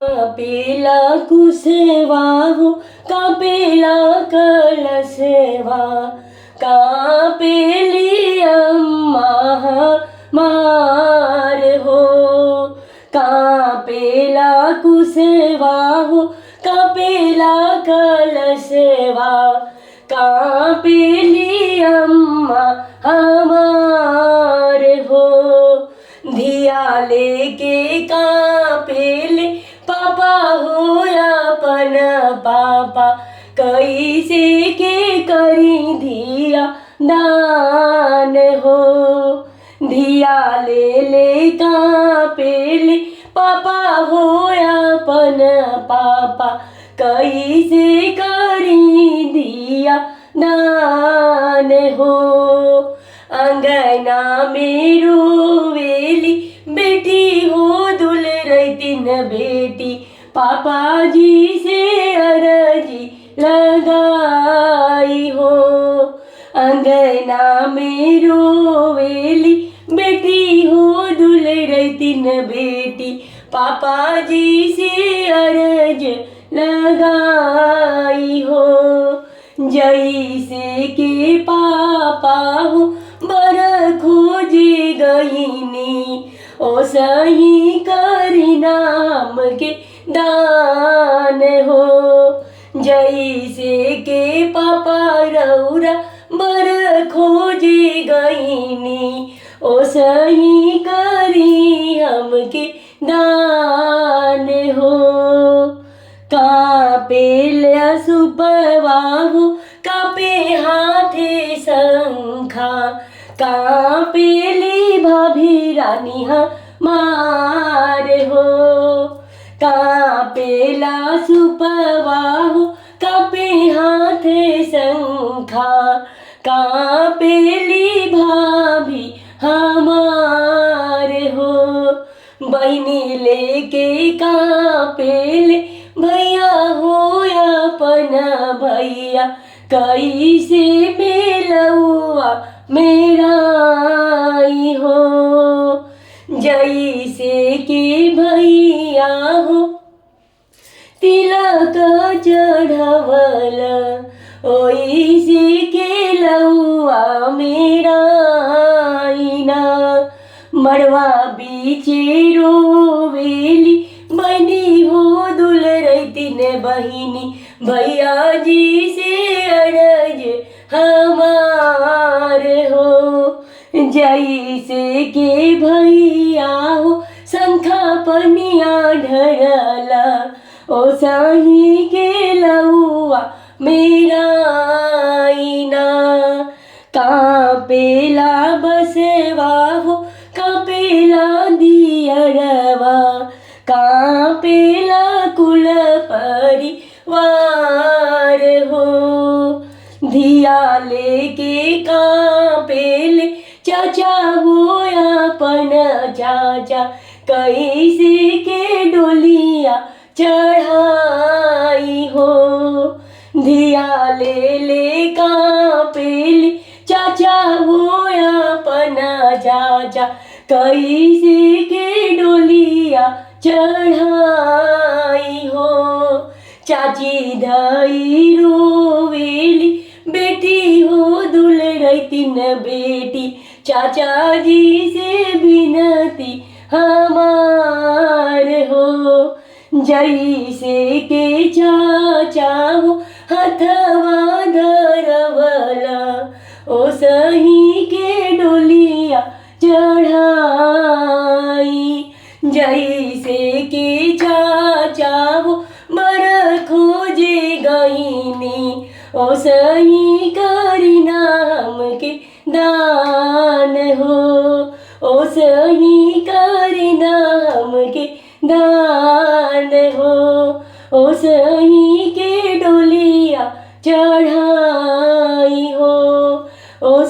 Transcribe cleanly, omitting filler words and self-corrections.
कापेला कुसेवा हो, कापेला कलसेवा, कापेली अम्मा मार हो. कापेला कुसेवा हो, कापेला कलसेवा, कापेली अम्मा हमार हो. धिया लेके कापेले पापा हो अपन पापा, कैसे के करी धिया दान हो. धिया ले कापेले पापा हो अपन पापा, कैसे करी धिया दान हो. अंगना में रोवेली बेटी हो, दुलरई तीन बेटी, पापा जी से अर्जी लगाई हो. अंगना में रोवेली बेटी हो, दुलरई तीन बेटी, पापा जी से अर्ज लगाई हो. जैसे के पापा हो बर खोजे गईनी, ओ सही करी नाम के दान हो. जैसे के पापा रौरा बर खोजे गईनी, ओ सही करी हमके दान हो. कापेला सुपवा हो, कापे हाथे शंखा, कापेली भाभी रानी हमार हो. कापेला सुपवा हो, कापे हाथे शंखा, कापेली भाभी हमार हो. बहिनी लेके कापेले भैया हो अपन भैया, कैसे मेलौआ मेराई हो. जैसे के भैया हो तिलक चढ़वल, ओइसे के लौआ मेराई ना. मड़वा बीचे रोवेली बहनी हो, दुलरई तीन बहिनी, भैया जी से अर्ज हमार हो. जैसे के भैया हो शंखा पनिया ढरला, ओ सही के लौआ मेराई ना. कापेला बसवा हो, कापेला दियरवा, कापेला कुल परिवार हो. धिया लेके कापेले चाचा हो अपन चाचा, कैसे के डोलिया चढ़ाई हो. धिया ले कापेले चाचा हो अपन चाचा, कैसे के डोलिया चढ़ाई हो. चाची धई रोवेली बेटी हो, दुलरई तीन बेटी, चाचा जी से विनती हमार हो. जैसे के चाचा हो हथवा धरवला, ओ सही के डोलिया चढ़ाई. जैसे के चाचा हो बर खोजे गईनी, ओ सही करी नाम के दान हो. ओ सही करी नाम के दान हो. ओ सही के डोलिया चढ़ाई हो. ओ